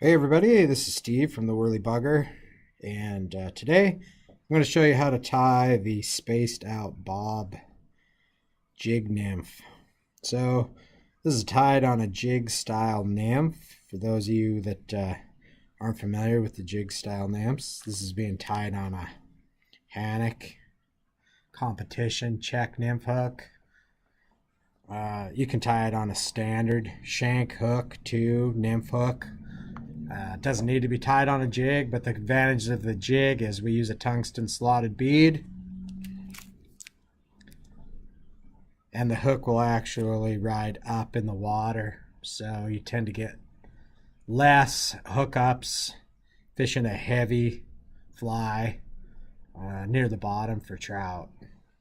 Hey everybody, this is Steve from the Whirly Bugger, and today I'm going to show you how to tie the spaced out bob jig nymph. So this is tied on a jig style nymph. For those of you that aren't familiar with the jig style nymphs, this is being tied on a Hannock competition check nymph hook. You can tie it on a standard shank hook too, nymph hook. It doesn't need to be tied on a jig, but the advantage of the jig is we use a tungsten slotted bead, and the hook will actually ride up in the water, so you tend to get less hookups fishing a heavy fly near the bottom for trout.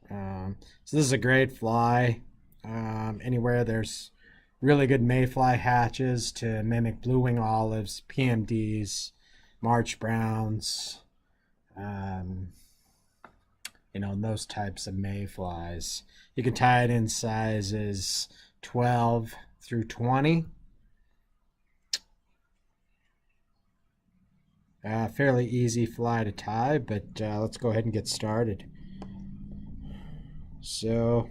So this is a great fly anywhere there's really good mayfly hatches to mimic blue wing olives, PMDs, March Browns, those types of mayflies. You can tie it in sizes 12 through 20. Fairly easy fly to tie, but let's go ahead and get started. So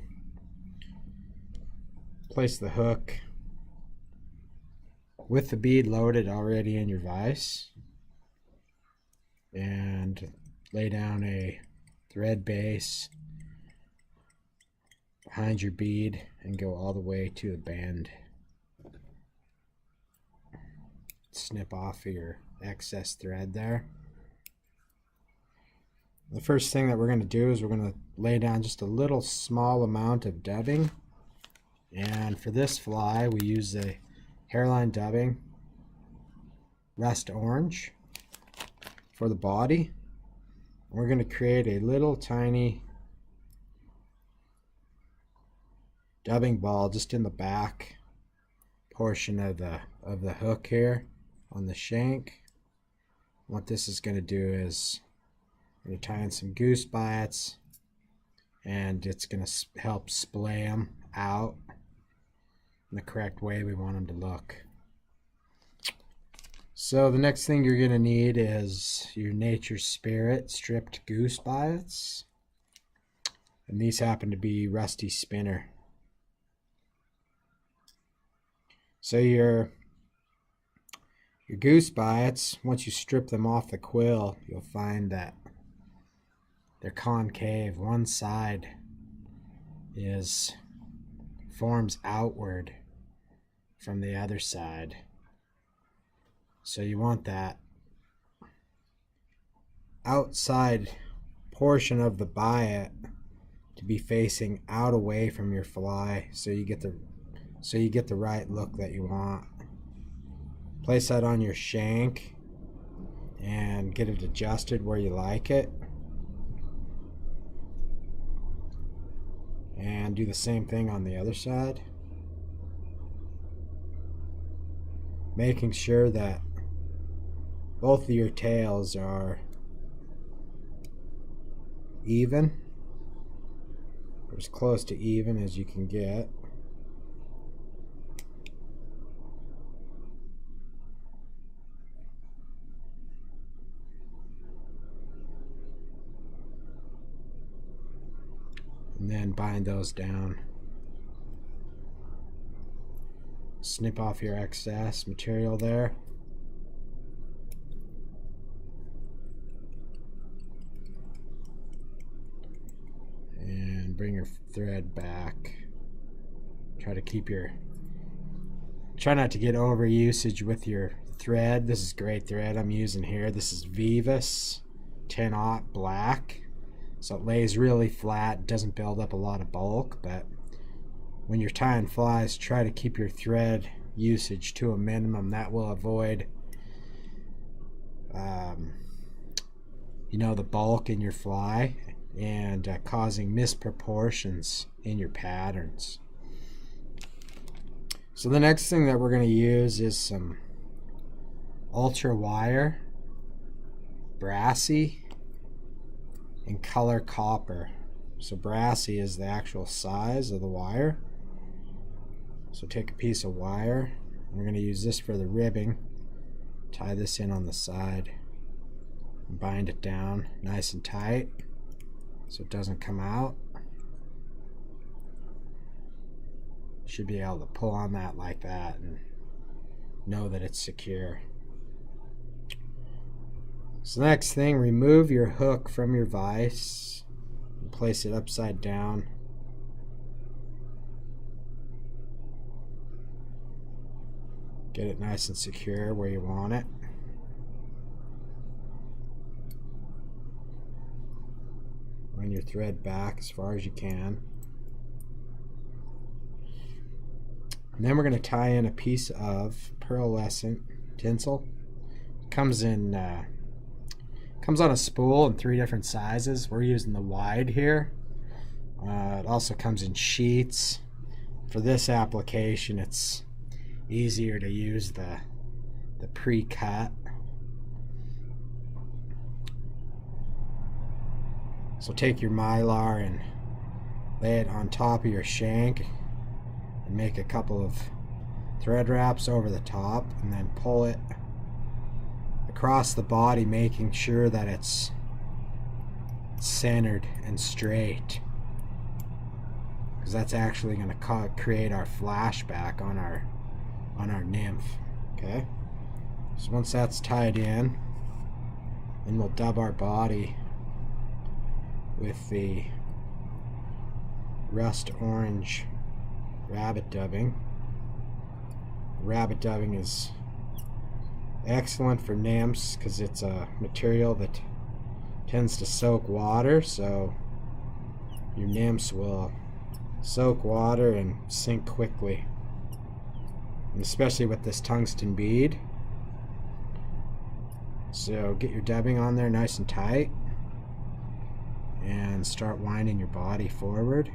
place the hook with the bead loaded already in your vise and lay down a thread base behind your bead and go all the way to the bend. Snip off your excess thread there. The first thing that we're going to do is we're going to lay down just a little small amount of dubbing. And for this fly, we use the hairline dubbing, rust orange for the body. We're going to create a little tiny dubbing ball just in the back portion of the hook here on the shank. What this is going to do is we're going to tie in some goose bites, and it's going to help splay them out in the correct way we want them to look. So the next thing you're going to need is your Nature Spirit stripped goose bites, and these happen to be rusty spinner. So your goose bites, once you strip them off the quill, you'll find that they're concave. One side forms outward from the other side. So you want that outside portion of the biot to be facing out away from your fly, so you get the right look that you want. Place that on your shank and get it adjusted where you like it. And do the same thing on the other side. Making sure that both of your tails are even, or as close to even as you can get. And then bind those down. Snip off your excess material there. And bring your thread back. Try not to get over usage with your thread. This is great thread I'm using here. This is Vivus 10-aught black. So it lays really flat, doesn't build up a lot of bulk, but when you're tying flies, try to keep your thread usage to a minimum. That will avoid the bulk in your fly and causing misproportions in your patterns. So the next thing that we're going to use is some ultra wire, brassy, and color copper. So brassy is the actual size of the wire. So take a piece of wire. We're going to use this for the ribbing Tie this in on the side and bind it down nice and tight so it doesn't come out. You should be able to pull on that like that and know that it's secure. So next thing, remove your hook from your vise and place it upside down. Get it nice and secure where you want it. Run your thread back as far as you can. And then we're going to tie in a piece of pearlescent tinsel. Comes on a spool in 3 different sizes. We're using the wide here. It also comes in sheets. For this application, it's easier to use the pre-cut. So take your mylar and lay it on top of your shank and make a couple of thread wraps over the top, and then pull it across the body, making sure that it's centered and straight, because that's actually going to create our flashback on our nymph. Okay, so once that's tied in, then we'll dub our body with the rust orange rabbit dubbing. Rabbit dubbing is excellent for nymphs because it's a material that tends to soak water, so your nymphs will soak water and sink quickly, and especially with this tungsten bead. So get your dubbing on there nice and tight and start winding your body forward.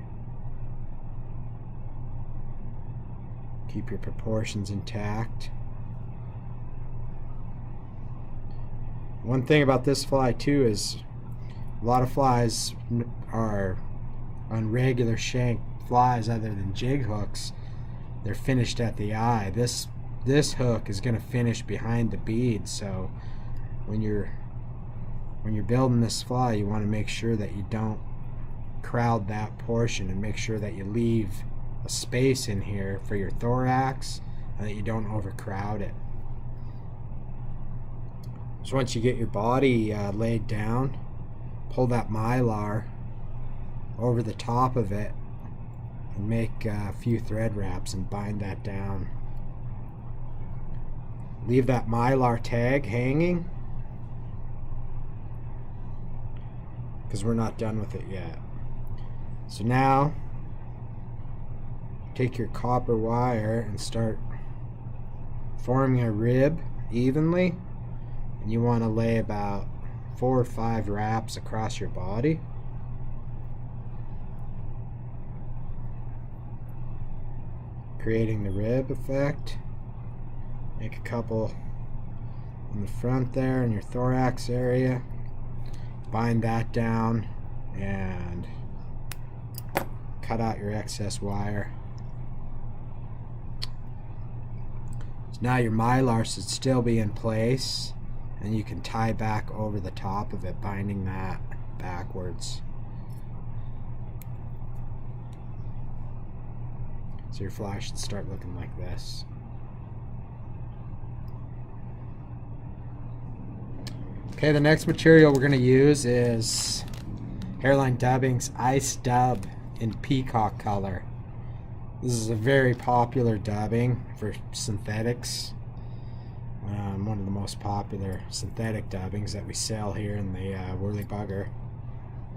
Keep your proportions intact. One thing about this fly too is a lot of flies are on regular shank flies other than jig hooks. They're finished at the eye. This hook is going to finish behind the bead, so when you're building this fly, you want to make sure that you don't crowd that portion, and make sure that you leave a space in here for your thorax and that you don't overcrowd it. So once you get your body laid down, pull that mylar over the top of it and make a few thread wraps and bind that down. Leave that mylar tag hanging because we're not done with it yet. So now take your copper wire and start forming a rib evenly, and you want to lay about 4 or 5 wraps across your body. Creating the rib effect. Make a couple in the front there in your thorax area. Bind that down and cut out your excess wire. Now your mylar should still be in place, and you can tie back over the top of it, binding that backwards. So your fly should start looking like this. Okay, the next material we're going to use is Hairline Dubbing's Ice Dub in peacock color. This is a very popular dubbing for synthetics. One of the most popular synthetic dubbings that we sell here in the Whirly Bugger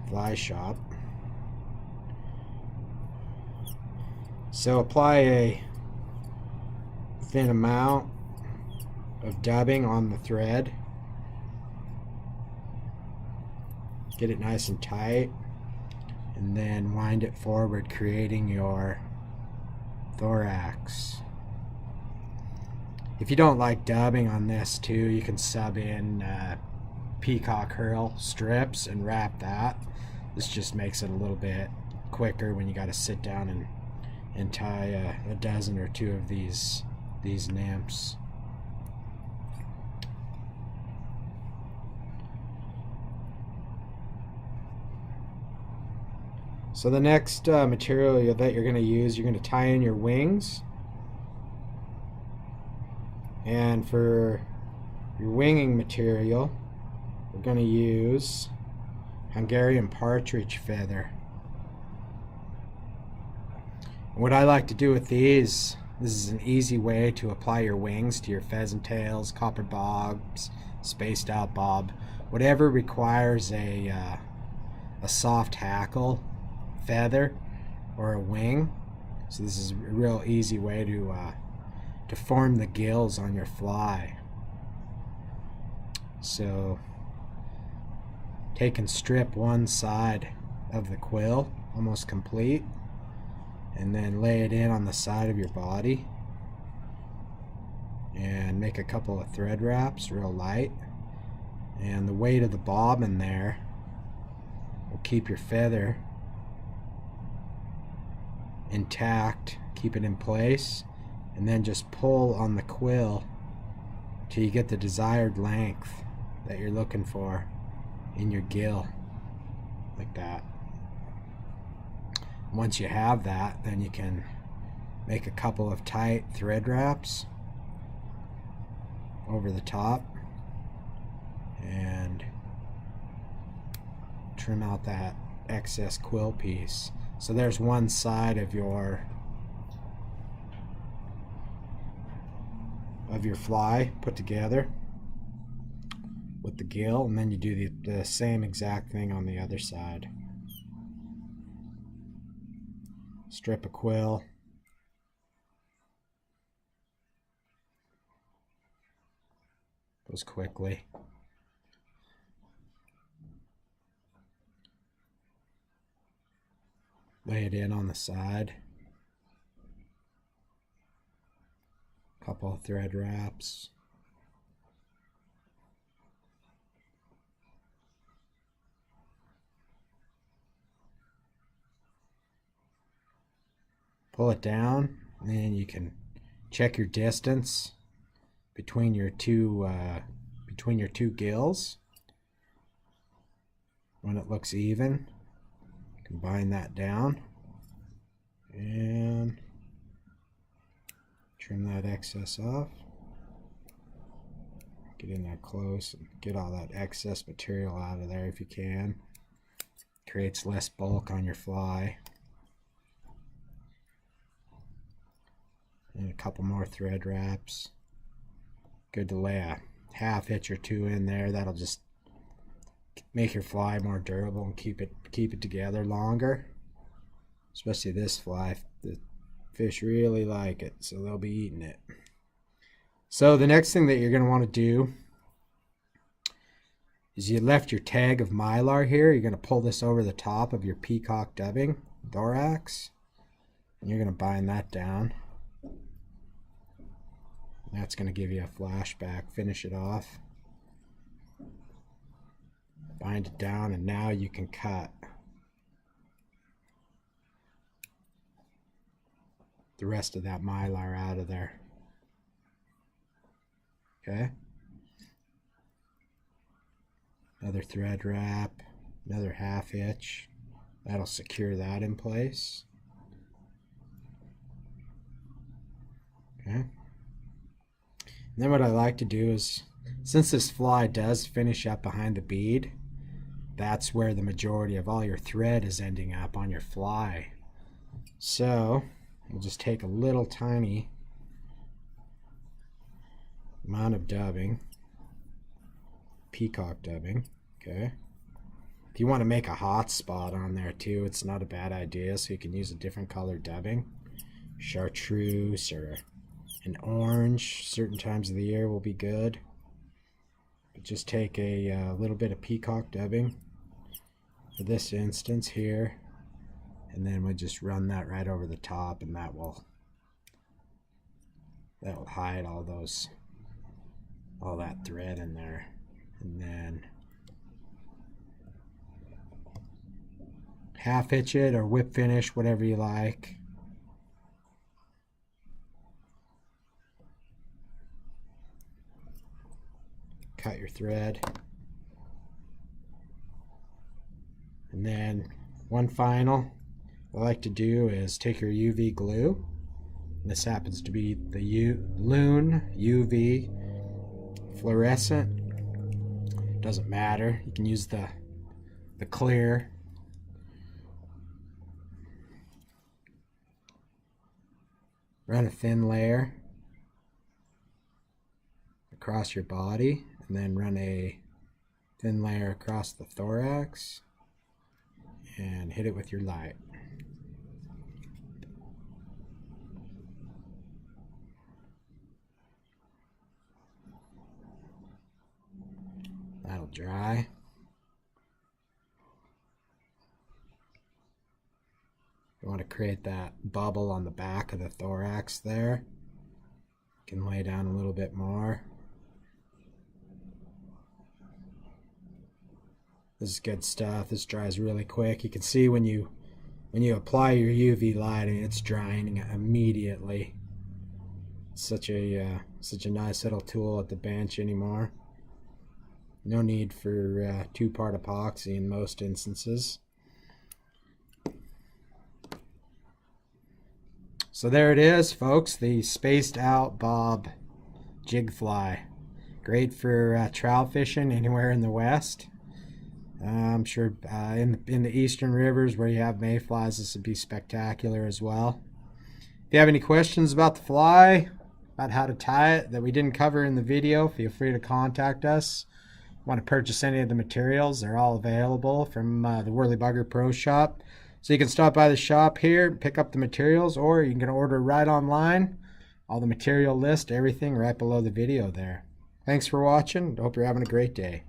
fly shop. So apply a thin amount of dubbing on the thread. Get it nice and tight, and then wind it forward, creating your thorax. If you don't like dubbing on this too, you can sub in peacock herl strips and wrap that. This just makes it a little bit quicker when you got to sit down and tie a dozen or two of these nymphs. So the next material that you're going to use, you're going to tie in your wings. And for your winging material, we're going to use Hungarian partridge feather. And what I like to do with these, this is an easy way to apply your wings to your pheasant tails, copper bobs, spaced out bob, whatever requires a soft hackle feather or a wing. So this is a real easy way to form the gills on your fly. So take and strip one side of the quill almost complete, and then lay it in on the side of your body and make a couple of thread wraps real light, and the weight of the bobbin there will keep your feather intact, keep it in place, and then just pull on the quill till you get the desired length that you're looking for in your gill, like that. Once you have that, then you can make a couple of tight thread wraps over the top and trim out that excess quill piece. So there's one side of your fly put together with the gill, and then you do the same exact thing on the other side. Strip a quill, goes quickly. Lay it in on the side. Couple of thread wraps. Pull it down, and then you can check your distance between your two gills. When it looks even, combine that down and trim that excess off. Get in there close and get all that excess material out of there if you can. Creates less bulk on your fly. And a couple more thread wraps. Good to lay a half hitch or two in there. That'll just make your fly more durable and keep it together longer. Especially this fly. The fish really like it, so they'll be eating it. So the next thing that you're going to want to do is, you left your tag of mylar here. You're going to pull this over the top of your peacock dubbing thorax, and you're going to bind that down. That's going to give you a flashback. Finish it off. Bind it down, and now you can cut the rest of that mylar out of there. Okay. Another thread wrap, another half hitch. That'll secure that in place. Okay. And then what I like to do is, since this fly does finish up behind the bead, that's where the majority of all your thread is ending up on your fly. So we'll just take a little tiny amount of dubbing, peacock dubbing, okay? If you want to make a hot spot on there too, it's not a bad idea, so you can use a different color dubbing. Chartreuse or an orange, certain times of the year will be good. But just take a little bit of peacock dubbing for this instance here, and then we just run that right over the top, and that will hide all that thread in there. And then half hitch it or whip finish, whatever you like. Cut your thread, and then one final what I like to do is take your UV glue. This happens to be the Loon UV fluorescent. Doesn't matter. You can use the clear. Run a thin layer across your body, and then run a thin layer across the thorax, and hit it with your light. That'll dry. You want to create that bubble on the back of the thorax there. You can lay down a little bit more. This is good stuff. This dries really quick. You can see when you apply your UV lighting, it's drying immediately. It's such a nice little tool at the bench anymore. No need for two-part epoxy in most instances. So there it is, folks, the spaced out bob jig fly. Great for trout fishing anywhere in the West. I'm sure in the eastern rivers where you have mayflies, this would be spectacular as well. If you have any questions about the fly, about how to tie it that we didn't cover in the video, feel free to contact us. Want to purchase any of the materials, they're all available from the Whirly Bugger Pro Shop. So you can stop by the shop here, pick up the materials, or you can order right online. All the material list, everything right below the video there. Thanks for watching. Hope you're having a great day.